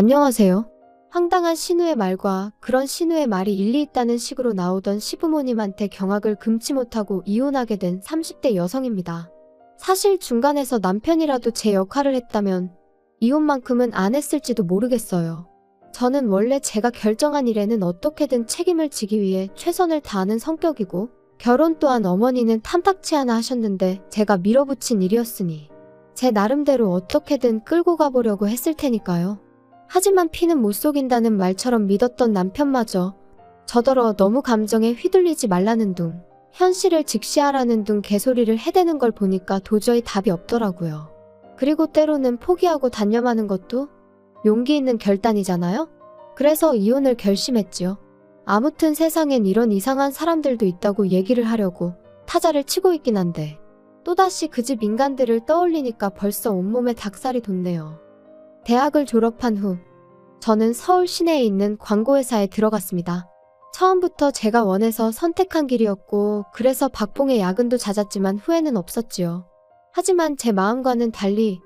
안녕하세요. 황당한 신우의 말과 그런 신우의 말이 일리 있다는 식으로 나오던 시부모님한테 경악을 금치 못하고 이혼하게 된 30대 여성입니다. 사실 중간에서 남편이라도 제 역할을 했다면 이혼만큼은 안 했을지도 모르겠어요. 저는 원래 제가 결정한 일에는 어떻게든 책임을 지기 위해 최선을 다하는 성격이고 결혼 또한 어머니는 탐탁치 않아 하셨는데 제가 밀어붙인 일이었으니 제 나름대로 어떻게든 끌고 가보려고 했을 테니까요. 하지만 피는 못 속인다는 말처럼 믿었던 남편마저 저더러 너무 감정에 휘둘리지 말라는 둥, 현실을 직시하라는 둥 개소리를 해대는 걸 보니까 도저히 답이 없더라고요. 그리고 때로는 포기하고 단념하는 것도 용기 있는 결단이잖아요? 그래서 이혼을 결심했지요. 아무튼 세상엔 이런 이상한 사람들도 있다고 얘기를 하려고 타자를 치고 있긴 한데 또다시 그 집 인간들을 떠올리니까 벌써 온몸에 닭살이 돋네요. 대학을 졸업한 후 저는 서울 시내에 있는 광고회사에 들어갔습니다. 처음부터 제가 원해서 선택한 길이었고 그래서 박봉의 야근도 잦았지만 후회는 없었지요. 하지만 제 마음과는 달리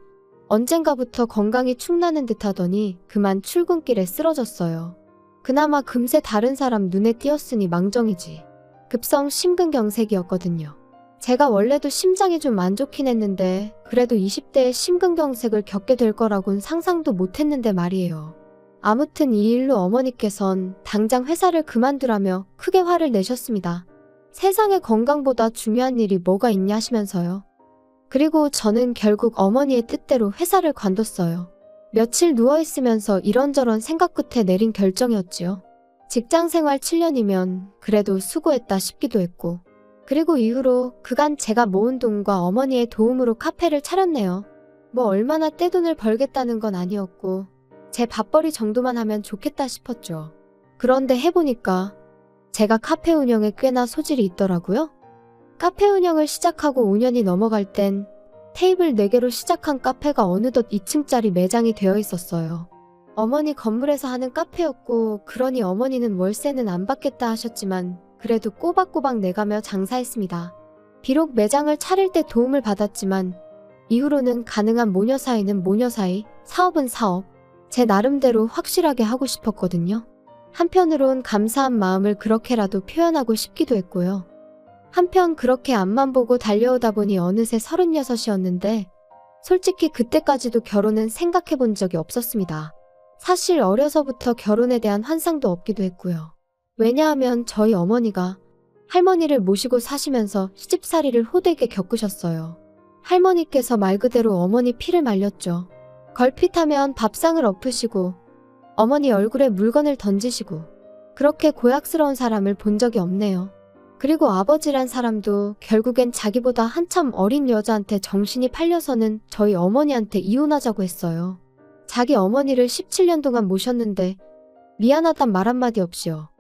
언젠가부터 건강이 축나는 듯 하더니 그만 출근길에 쓰러졌어요. 그나마 금세 다른 사람 눈에 띄었으니 망정이지. 급성 심근경색이었거든요. 제가 원래도 심장이 좀 안 좋긴 했는데 그래도 20대에 심근경색을 겪게 될 거라곤 상상도 못했는데 말이에요. 아무튼 이 일로 어머니께선 당장 회사를 그만두라며 크게 화를 내셨습니다. 세상에 건강보다 중요한 일이 뭐가 있냐 하시면서요. 그리고 저는 결국 어머니의 뜻대로 회사를 관뒀어요. 며칠 누워있으면서 이런저런 생각 끝에 내린 결정이었지요. 직장생활 7년이면 그래도 수고했다 싶기도 했고 그리고 이후로 그간 제가 모은 돈과 어머니의 도움으로 카페를 차렸네요. 뭐 얼마나 떼돈을 벌겠다는 건 아니었고 제 밥벌이 정도만 하면 좋겠다 싶었죠. 그런데 해보니까 제가 카페 운영에 꽤나 소질이 있더라고요. 카페 운영을 시작하고 5년이 넘어갈 땐 테이블 4개로 시작한 카페가 어느덧 2층짜리 매장이 되어 있었어요. 어머니 건물에서 하는 카페였고 그러니 어머니는 월세는 안 받겠다 하셨지만 그래도 꼬박꼬박 내가며 장사했습니다. 비록 매장을 차릴 때 도움을 받았지만 이후로는 가능한 모녀 사이는 모녀 사이, 사업은 사업, 제 나름대로 확실하게 하고 싶었거든요. 한편으론 감사한 마음을 그렇게라도 표현하고 싶기도 했고요. 한편 그렇게 앞만 보고 달려오다 보니 어느새 36이었는데 솔직히 그때까지도 결혼은 생각해 본 적이 없었습니다. 사실 어려서부터 결혼에 대한 환상도 없기도 했고요. 왜냐하면 저희 어머니가 할머니를 모시고 사시면서 시집살이를 호되게 겪으셨어요. 할머니께서 말 그대로 어머니 피를 말렸죠. 걸핏하면 밥상을 엎으시고 어머니 얼굴에 물건을 던지시고 그렇게 고약스러운 사람을 본 적이 없네요. 그리고 아버지란 사람도 결국엔 자기보다 한참 어린 여자한테 정신이 팔려서는 저희 어머니한테 이혼하자고 했어요. 자기 어머니를 17년 동안 모셨는데 미안하단 말 한마디 없이요.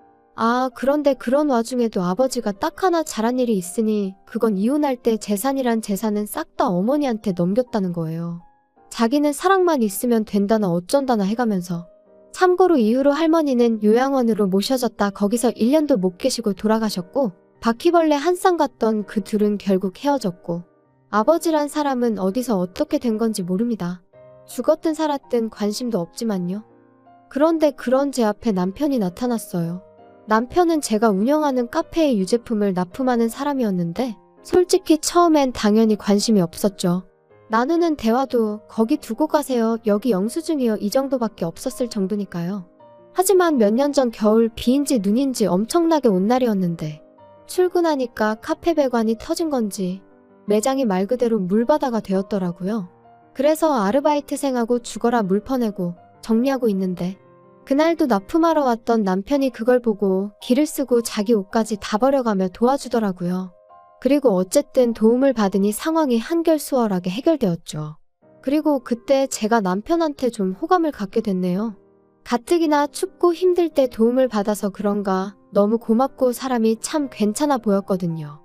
그런데 그런 와중에도 아버지가 딱 하나 잘한 일이 있으니 그건 이혼할 때 재산이란 재산은 싹 다 어머니한테 넘겼다는 거예요. 자기는 사랑만 있으면 된다나 어쩐다나 해가면서. 참고로 이후로 할머니는 요양원으로 모셔졌다 거기서 1년도 못 계시고 돌아가셨고 바퀴벌레 한 쌍 같던 그 둘은 결국 헤어졌고 아버지란 사람은 어디서 어떻게 된 건지 모릅니다. 죽었든 살았든 관심도 없지만요. 그런데 그런 제 앞에 남편이 나타났어요. 남편은 제가 운영하는 카페의 유제품을 납품하는 사람이었는데 솔직히 처음엔 당연히 관심이 없었죠. 나누는 대화도 거기 두고 가세요. 여기 영수증이요. 이 정도밖에 없었을 정도니까요. 하지만 몇 년 전 겨울 비인지 눈인지 엄청나게 온 날이었는데 출근하니까 카페 배관이 터진 건지 매장이 말 그대로 물바다가 되었더라고요. 그래서 아르바이트생하고 죽어라 물 퍼내고 정리하고 있는데 그날도 납품하러 왔던 남편이 그걸 보고 기를 쓰고 자기 옷까지 다 버려가며 도와주더라고요. 그리고 어쨌든 도움을 받으니 상황이 한결 수월하게 해결되었죠. 그리고 그때 제가 남편한테 좀 호감을 갖게 됐네요. 가뜩이나 춥고 힘들 때 도움을 받아서 그런가 너무 고맙고 사람이 참 괜찮아 보였거든요.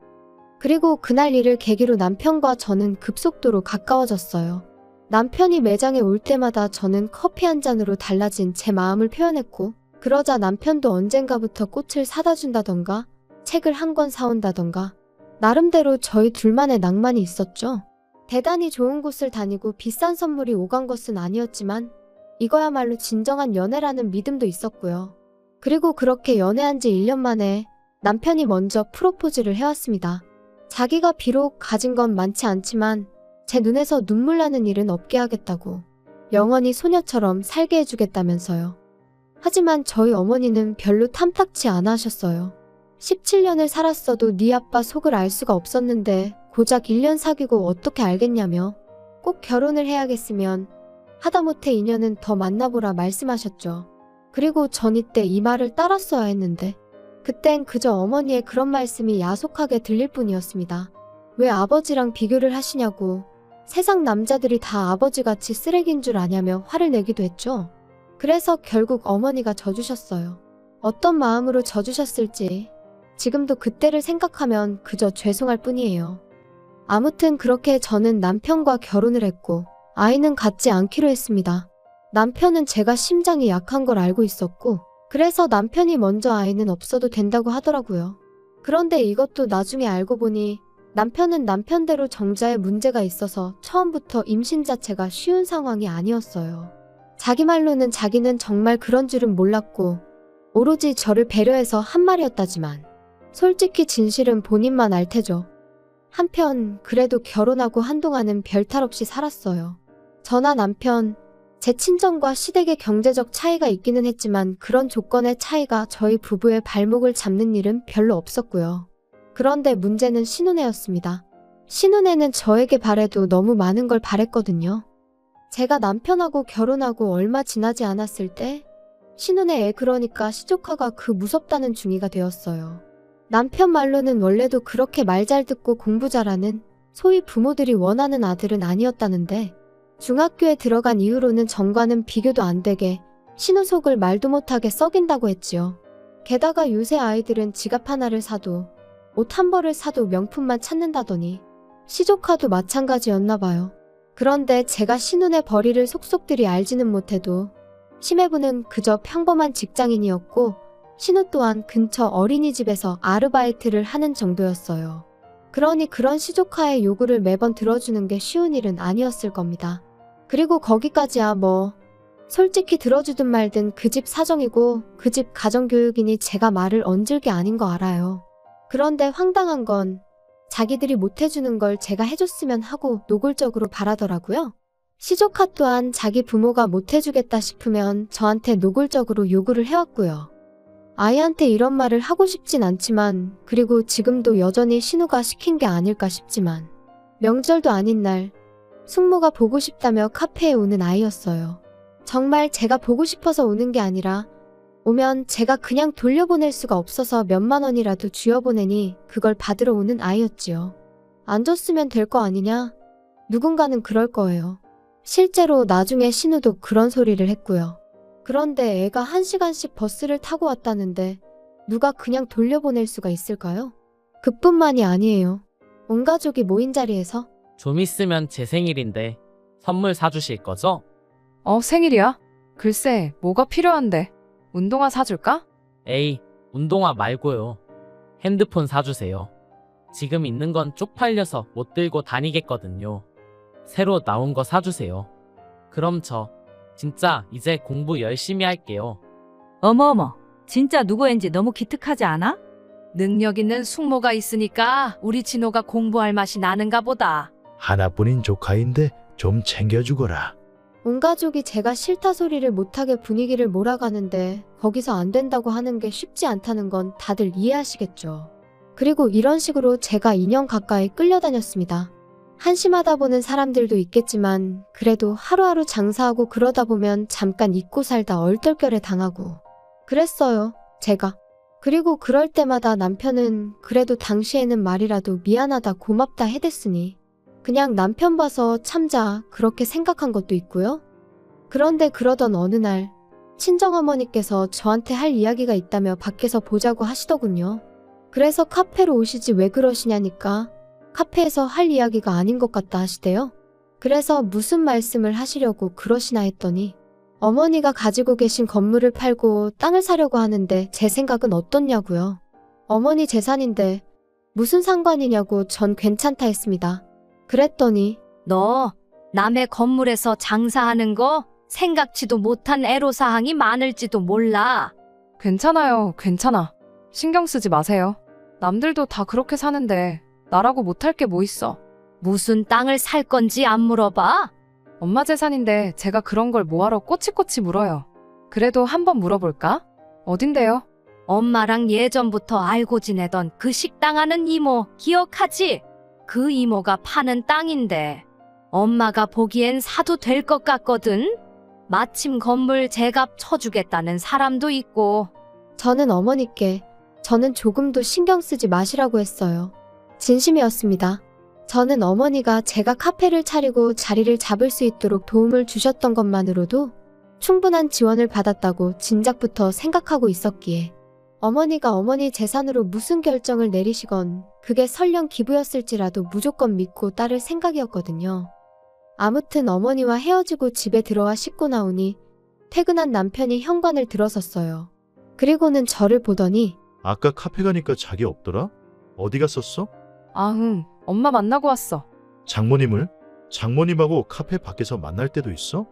그리고 그날 일을 계기로 남편과 저는 급속도로 가까워졌어요. 남편이 매장에 올 때마다 저는 커피 한 잔으로 달라진 제 마음을 표현했고 그러자 남편도 언젠가부터 꽃을 사다 준다던가 책을 한 권 사온다던가 나름대로 저희 둘만의 낭만이 있었죠. 대단히 좋은 곳을 다니고 비싼 선물이 오간 것은 아니었지만 이거야말로 진정한 연애라는 믿음도 있었고요. 그리고 그렇게 연애한 지 1년 만에 남편이 먼저 프로포즈를 해왔습니다. 자기가 비록 가진 건 많지 않지만 제 눈에서 눈물 나는 일은 없게 하겠다고, 영원히 소녀처럼 살게 해주겠다면서요. 하지만 저희 어머니는 별로 탐탁치 않아 하셨어요. 17년을 살았어도 네 아빠 속을 알 수가 없었는데 고작 1년 사귀고 어떻게 알겠냐며, 꼭 결혼을 해야겠으면 하다못해 2년은 더 만나보라 말씀하셨죠. 그리고 전 이때 이 말을 따랐어야 했는데 그땐 그저 어머니의 그런 말씀이 야속하게 들릴 뿐이었습니다. 왜 아버지랑 비교를 하시냐고, 세상 남자들이 다 아버지같이 쓰레기인 줄 아냐며 화를 내기도 했죠. 그래서 결국 어머니가 져주셨어요. 어떤 마음으로 져주셨을지 지금도 그때를 생각하면 그저 죄송할 뿐이에요. 아무튼 그렇게 저는 남편과 결혼을 했고 아이는 갖지 않기로 했습니다. 남편은 제가 심장이 약한 걸 알고 있었고, 그래서 남편이 먼저 아이는 없어도 된다고 하더라고요. 그런데 이것도 나중에 알고 보니 남편은 남편대로 정자에 문제가 있어서 처음부터 임신 자체가 쉬운 상황이 아니었어요. 자기 말로는 자기는 정말 그런 줄은 몰랐고 오로지 저를 배려해서 한 말이었다지만 솔직히 진실은 본인만 알 테죠. 한편 그래도 결혼하고 한동안은 별탈 없이 살았어요. 저나 남편, 제 친정과 시댁의 경제적 차이가 있기는 했지만 그런 조건의 차이가 저희 부부의 발목을 잡는 일은 별로 없었고요. 그런데 문제는 신혼애였습니다. 신혼애는 저에게 바래도 너무 많은 걸 바랬거든요. 제가 남편하고 결혼하고 얼마 지나지 않았을 때 신혼애 애, 그러니까 시조카가 그 무섭다는 중이가 되었어요. 남편 말로는 원래도 그렇게 말 잘 듣고 공부 잘하는 소위 부모들이 원하는 아들은 아니었다는데 중학교에 들어간 이후로는 전과는 비교도 안 되게 신우 속을 말도 못하게 썩인다고 했지요. 게다가 요새 아이들은 지갑 하나를 사도 옷 한 벌을 사도 명품만 찾는다더니 시조카도 마찬가지였나 봐요. 그런데 제가 신혼의 벌이를 속속들이 알지는 못해도 심해부는 그저 평범한 직장인이었고 신우 또한 근처 어린이집에서 아르바이트를 하는 정도였어요. 그러니 그런 시조카의 요구를 매번 들어주는 게 쉬운 일은 아니었을 겁니다. 그리고 거기까지야 뭐 솔직히 들어주든 말든 그 집 사정이고 그 집 가정교육이니 제가 말을 얹을 게 아닌 거 알아요. 그런데 황당한 건 자기들이 못해주는 걸 제가 해줬으면 하고 노골적으로 바라더라고요. 시조카 또한 자기 부모가 못해주겠다 싶으면 저한테 노골적으로 요구를 해왔고요. 아이한테 이런 말을 하고 싶진 않지만, 그리고 지금도 여전히 신우가 시킨 게 아닐까 싶지만 명절도 아닌 날 숙모가 보고 싶다며 카페에 오는 아이였어요. 정말 제가 보고 싶어서 오는 게 아니라 오면 제가 그냥 돌려보낼 수가 없어서 몇만 원이라도 쥐어보내니 그걸 받으러 오는 아이였지요. 안 줬으면 될 거 아니냐? 누군가는 그럴 거예요. 실제로 나중에 신우도 그런 소리를 했고요. 그런데 애가 1시간씩 버스를 타고 왔다는데 누가 그냥 돌려보낼 수가 있을까요? 그뿐만이 아니에요. 온 가족이 모인 자리에서 좀 있으면 제 생일인데 선물 사주실 거죠? 생일이야? 글쎄, 뭐가 필요한데? 운동화 사줄까? 에이, 운동화 말고요. 핸드폰 사주세요. 지금 있는 건 쪽팔려서 못 들고 다니겠거든요. 새로 나온 거 사주세요. 그럼 저 진짜 이제 공부 열심히 할게요. 어머어머, 진짜 누구인지 너무 기특하지 않아? 능력 있는 숙모가 있으니까 우리 진호가 공부할 맛이 나는가 보다. 하나뿐인 조카인데 좀 챙겨주거라. 온 가족이 제가 싫다 소리를 못하게 분위기를 몰아가는데 거기서 안 된다고 하는 게 쉽지 않다는 건 다들 이해하시겠죠. 그리고 이런 식으로 제가 2년 가까이 끌려다녔습니다. 한심하다 보는 사람들도 있겠지만 그래도 하루하루 장사하고 그러다 보면 잠깐 잊고 살다 얼떨결에 당하고 그랬어요, 제가. 그리고 그럴 때마다 남편은 그래도 당시에는 말이라도 미안하다 고맙다 해댔으니 그냥 남편 봐서 참자 그렇게 생각한 것도 있고요. 그런데 그러던 어느 날 친정어머니께서 저한테 할 이야기가 있다며 밖에서 보자고 하시더군요. 그래서 카페로 오시지 왜 그러시냐니까 카페에서 할 이야기가 아닌 것 같다 하시대요. 그래서 무슨 말씀을 하시려고 그러시나 했더니 어머니가 가지고 계신 건물을 팔고 땅을 사려고 하는데 제 생각은 어떻냐고요. 어머니 재산인데 무슨 상관이냐고 전 괜찮다 했습니다. 그랬더니 너 남의 건물에서 장사하는 거 생각지도 못한 애로사항이 많을지도 몰라. 괜찮아요, 괜찮아. 신경 쓰지 마세요. 남들도 다 그렇게 사는데 나라고 못할 게 뭐 있어. 무슨 땅을 살 건지 안 물어봐? 엄마 재산인데 제가 그런 걸 뭐하러 꼬치꼬치 물어요. 그래도 한번 물어볼까? 어딘데요? 엄마랑 예전부터 알고 지내던 그 식당 하는 이모 기억하지? 그 이모가 파는 땅인데 엄마가 보기엔 사도 될 것 같거든? 마침 건물 제값 쳐주겠다는 사람도 있고. 저는 어머니께 저는 조금도 신경 쓰지 마시라고 했어요. 진심이었습니다. 저는 어머니가 제가 카페를 차리고 자리를 잡을 수 있도록 도움을 주셨던 것만으로도 충분한 지원을 받았다고 진작부터 생각하고 있었기에 어머니가 어머니 재산으로 무슨 결정을 내리시건 그게 설령 기부였을지라도 무조건 믿고 따를 생각이었거든요. 아무튼 어머니와 헤어지고 집에 들어와 씻고 나오니 퇴근한 남편이 현관을 들어섰어요. 그리고는 저를 보더니 아까 카페 가니까 자기 없더라? 어디 갔었어? 엄마 만나고 왔어. 장모님을? 장모님하고 카페 밖에서 만날 때도 있어?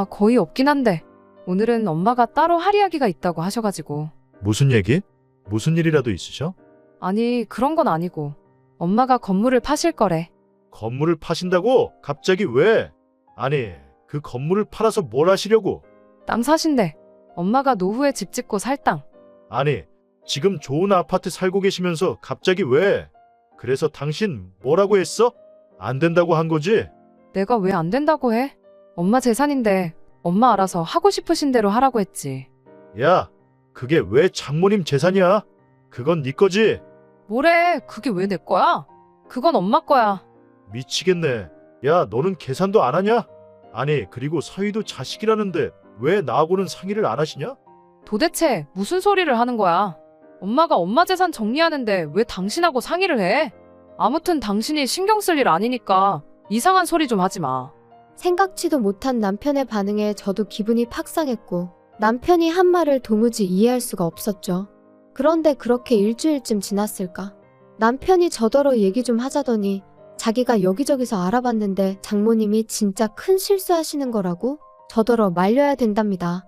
거의 없긴 한데 오늘은 엄마가 따로 할 이야기가 있다고 하셔가지고. 무슨 얘기? 무슨 일이라도 있으셔? 아니, 그런 건 아니고 엄마가 건물을 파실 거래. 건물을 파신다고? 갑자기 왜? 아니, 그 건물을 팔아서 뭘 하시려고? 땅 사신대. 엄마가 노후에 집 짓고 살 땅. 아니, 지금 좋은 아파트 살고 계시면서 갑자기 왜? 그래서 당신 뭐라고 했어? 안 된다고 한 거지? 내가 왜 안 된다고 해? 엄마 재산인데 엄마 알아서 하고 싶으신 대로 하라고 했지. 야, 그게 왜 장모님 재산이야? 그건 네 거지? 뭐래, 그게 왜 내 거야? 그건 엄마 거야. 미치겠네. 야, 너는 계산도 안 하냐? 아니, 그리고 서희도 자식이라는데 왜 나하고는 상의를 안 하시냐? 도대체 무슨 소리를 하는 거야? 엄마가 엄마 재산 정리하는데 왜 당신하고 상의를 해? 아무튼 당신이 신경 쓸 일 아니니까 이상한 소리 좀 하지 마. 생각지도 못한 남편의 반응에 저도 기분이 팍 상했고 남편이 한 말을 도무지 이해할 수가 없었죠. 그런데 그렇게 일주일쯤 지났을까? 남편이 저더러 얘기 좀 하자더니 자기가 여기저기서 알아봤는데 장모님이 진짜 큰 실수하시는 거라고 저더러 말려야 된답니다.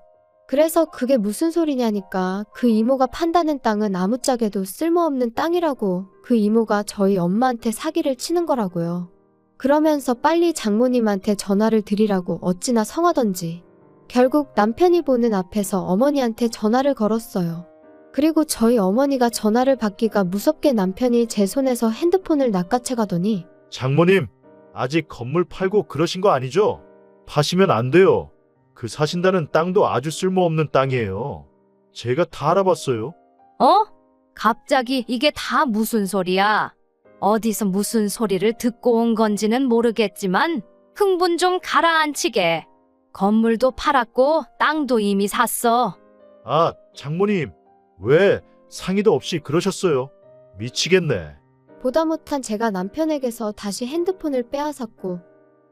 그래서 그게 무슨 소리냐니까 그 이모가 판다는 땅은 아무짝에도 쓸모없는 땅이라고 그 이모가 저희 엄마한테 사기를 치는 거라고요. 그러면서 빨리 장모님한테 전화를 드리라고 어찌나 성하던지. 결국 남편이 보는 앞에서 어머니한테 전화를 걸었어요. 그리고 저희 어머니가 전화를 받기가 무섭게 남편이 제 손에서 핸드폰을 낚아채 가더니 장모님, 아직 건물 팔고 그러신 거 아니죠? 파시면 안 돼요. 그 사신다는 땅도 아주 쓸모없는 땅이에요. 제가 다 알아봤어요. 어? 갑자기 이게 다 무슨 소리야? 어디서 무슨 소리를 듣고 온 건지는 모르겠지만 흥분 좀 가라앉히게. 건물도 팔았고 땅도 이미 샀어. 아, 장모님, 왜 상의도 없이 그러셨어요? 미치겠네. 보다 못한 제가 남편에게서 다시 핸드폰을 빼앗았고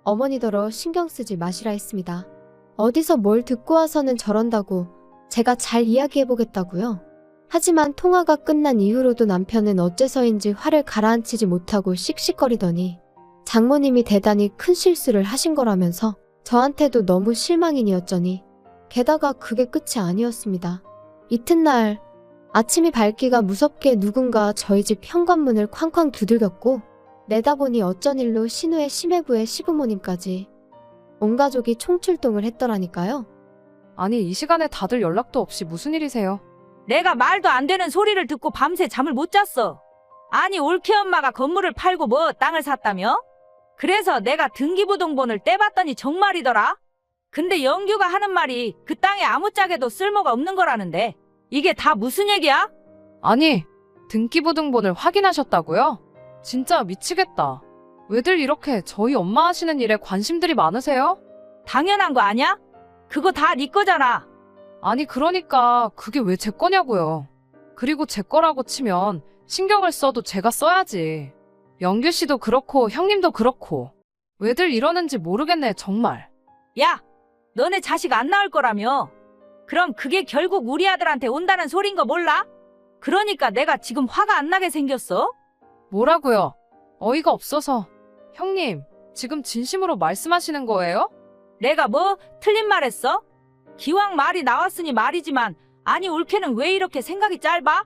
어머니더러 신경 쓰지 마시라 했습니다. 어디서 뭘 듣고 와서는 저런다고 제가 잘 이야기해보겠다고요. 하지만 통화가 끝난 이후로도 남편은 어째서인지 화를 가라앉히지 못하고 씩씩거리더니 장모님이 대단히 큰 실수를 하신 거라면서 저한테도 너무 실망인이었더니 게다가 그게 끝이 아니었습니다. 이튿날 아침이 밝기가 무섭게 누군가 저희 집 현관문을 쾅쾅 두들겼고 내다보니 어쩐 일로 신우의 시매부의 시부모님까지 온 가족이 총출동을 했더라니까요. 아니, 이 시간에 다들 연락도 없이 무슨 일이세요? 내가 말도 안 되는 소리를 듣고 밤새 잠을 못 잤어. 아니, 올케 엄마가 건물을 팔고 뭐 땅을 샀다며? 그래서 내가 등기부등본을 떼봤더니 정말이더라. 근데 영규가 하는 말이 그 땅에 아무짝에도 쓸모가 없는 거라는데 이게 다 무슨 얘기야? 아니, 등기부등본을 확인하셨다고요? 진짜 미치겠다. 왜들 이렇게 저희 엄마 하시는 일에 관심들이 많으세요? 당연한 거 아니야? 그거 다 네 거잖아. 아니, 그러니까 그게 왜 제 거냐고요. 그리고 제 거라고 치면 신경을 써도 제가 써야지. 영규 씨도 그렇고 형님도 그렇고. 왜들 이러는지 모르겠네, 정말. 야, 너네 자식 안 낳을 거라며. 그럼 그게 결국 우리 아들한테 온다는 소린 거 몰라? 그러니까 내가 지금 화가 안 나게 생겼어? 뭐라고요? 어이가 없어서. 형님, 지금 진심으로 말씀하시는 거예요? 내가 뭐 틀린 말 했어? 기왕 말이 나왔으니 말이지만 아니 올케는 왜 이렇게 생각이 짧아?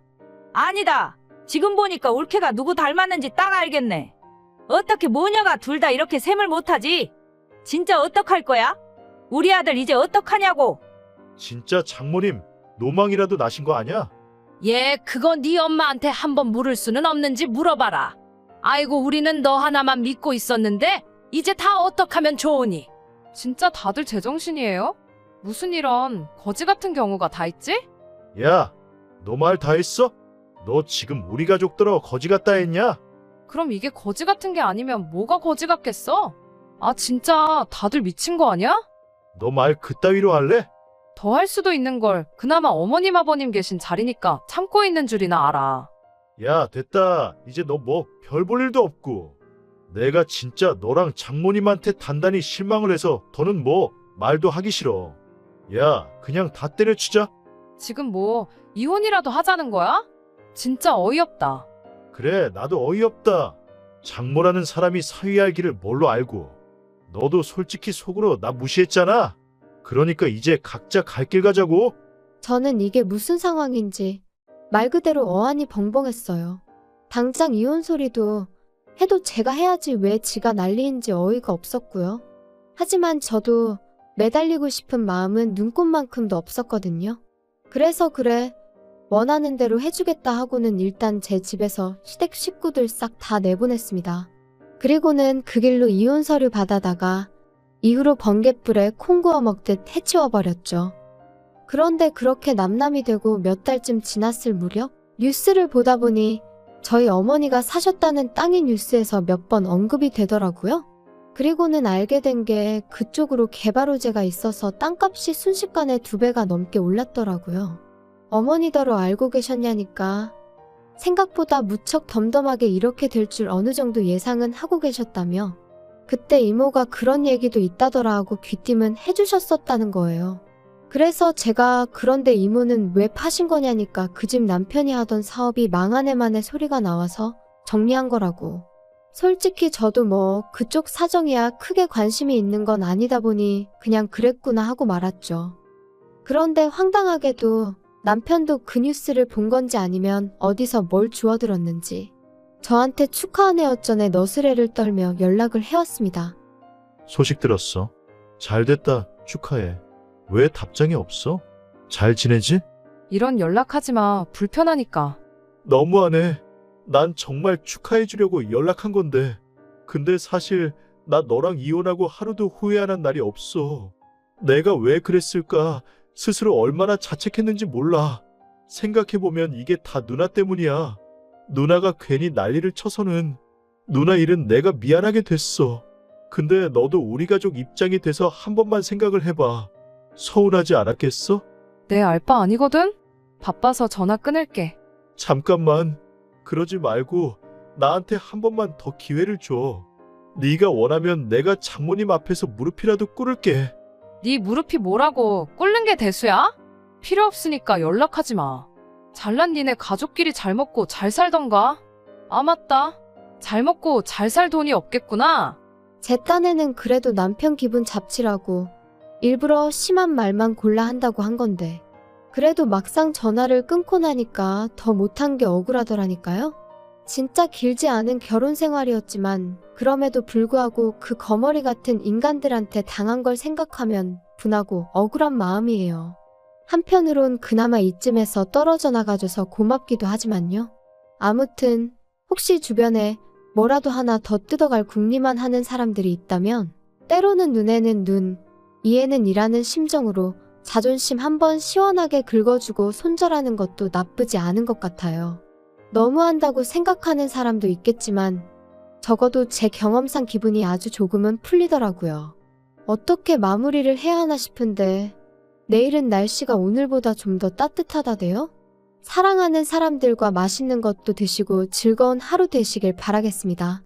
아니다. 지금 보니까 올케가 누구 닮았는지 딱 알겠네. 어떻게 모녀가 둘 다 이렇게 셈을 못하지? 진짜 어떡할 거야? 우리 아들 이제 어떡하냐고. 진짜 장모님 노망이라도 나신 거 아니야? 얘 그거 네 엄마한테 한번 물을 수는 없는지 물어봐라. 아이고 우리는 너 하나만 믿고 있었는데 이제 다 어떡하면 좋으니? 진짜 다들 제정신이에요? 무슨 이런 거지 같은 경우가 다 있지? 야, 너 말 다 했어? 너 지금 우리 가족들어 거지 같다 했냐? 그럼 이게 거지 같은 게 아니면 뭐가 거지 같겠어? 아 진짜 다들 미친 거 아니야? 너 말 그따위로 할래? 더 할 수도 있는 걸 그나마 어머님 아버님 계신 자리니까 참고 있는 줄이나 알아. 야, 됐다. 이제 너 뭐 별 볼 일도 없고. 내가 진짜 너랑 장모님한테 단단히 실망을 해서 더는 뭐 말도 하기 싫어. 야, 그냥 다 때려치자. 지금 뭐 이혼이라도 하자는 거야? 진짜 어이없다. 그래, 나도 어이없다. 장모라는 사람이 사위할 길을 뭘로 알고. 너도 솔직히 속으로 나 무시했잖아. 그러니까 이제 각자 갈 길 가자고. 저는 이게 무슨 상황인지 말 그대로 어안이 벙벙했어요. 당장 이혼 소리도 해도 제가 해야지 왜 지가 난리인지 어이가 없었고요. 하지만 저도 매달리고 싶은 마음은 눈꽃만큼도 없었거든요. 그래서 그래, 원하는 대로 해주겠다 하고는 일단 제 집에서 시댁 식구들 싹 다 내보냈습니다. 그리고는 그 길로 이혼 서류 받아다가 이후로 번갯불에 콩 구워 먹듯 해치워버렸죠. 그런데 그렇게 남남이 되고 몇 달쯤 지났을 무렵 뉴스를 보다 보니 저희 어머니가 사셨다는 땅이 뉴스에서 몇 번 언급이 되더라고요. 그리고는 알게 된 게 그쪽으로 개발 호재가 있어서 땅값이 순식간에 2배가 넘게 올랐더라고요. 어머니더러 알고 계셨냐니까 생각보다 무척 덤덤하게 이렇게 될 줄 어느 정도 예상은 하고 계셨다며 그때 이모가 그런 얘기도 있다더라 하고 귀띔은 해주셨었다는 거예요. 그래서 제가 그런데 이모는 왜 파신 거냐니까 그 집 남편이 하던 사업이 망하네만의 소리가 나와서 정리한 거라고. 솔직히 저도 뭐 그쪽 사정이야 크게 관심이 있는 건 아니다 보니 그냥 그랬구나 하고 말았죠. 그런데 황당하게도 남편도 그 뉴스를 본 건지 아니면 어디서 뭘 주워들었는지 저한테 축하하네 어쩌네 너스레를 떨며 연락을 해왔습니다. 소식 들었어. 잘 됐다. 축하해. 왜 답장이 없어? 잘 지내지? 이런 연락하지 마. 불편하니까. 너무하네. 난 정말 축하해 주려고 연락한 건데. 근데 사실 나 너랑 이혼하고 하루도 후회 안 한 날이 없어. 내가 왜 그랬을까? 스스로 얼마나 자책했는지 몰라. 생각해보면 이게 다 누나 때문이야. 누나가 괜히 난리를 쳐서는 누나 일은 내가 미안하게 됐어. 근데 너도 우리 가족 입장이 돼서 한 번만 생각을 해봐. 서운하지 않았겠어? 내 알바 아니거든? 바빠서 전화 끊을게. 잠깐만. 그러지 말고 나한테 한 번만 더 기회를 줘. 네가 원하면 내가 장모님 앞에서 무릎이라도 꿇을게. 네 무릎이 뭐라고 꿇는 게 대수야? 필요 없으니까 연락하지 마. 잘난 니네 가족끼리 잘 먹고 잘 살던가? 아 맞다. 잘 먹고 잘 살 돈이 없겠구나. 제 딴에는 그래도 남편 기분 잡치라고 일부러 심한 말만 골라 한다고 한 건데 그래도 막상 전화를 끊고 나니까 더 못한 게 억울하더라니까요. 진짜 길지 않은 결혼 생활이었지만 그럼에도 불구하고 그 거머리 같은 인간들한테 당한 걸 생각하면 분하고 억울한 마음이에요. 한편으론 그나마 이쯤에서 떨어져 나가줘서 고맙기도 하지만요. 아무튼 혹시 주변에 뭐라도 하나 더 뜯어갈 궁리만 하는 사람들이 있다면 때로는 눈에는 눈, 이에는 이라는 심정으로 자존심 한번 시원하게 긁어주고 손절하는 것도 나쁘지 않은 것 같아요. 너무한다고 생각하는 사람도 있겠지만 적어도 제 경험상 기분이 아주 조금은 풀리더라고요. 어떻게 마무리를 해야 하나 싶은데 내일은 날씨가 오늘보다 좀 더 따뜻하다대요? 사랑하는 사람들과 맛있는 것도 드시고 즐거운 하루 되시길 바라겠습니다.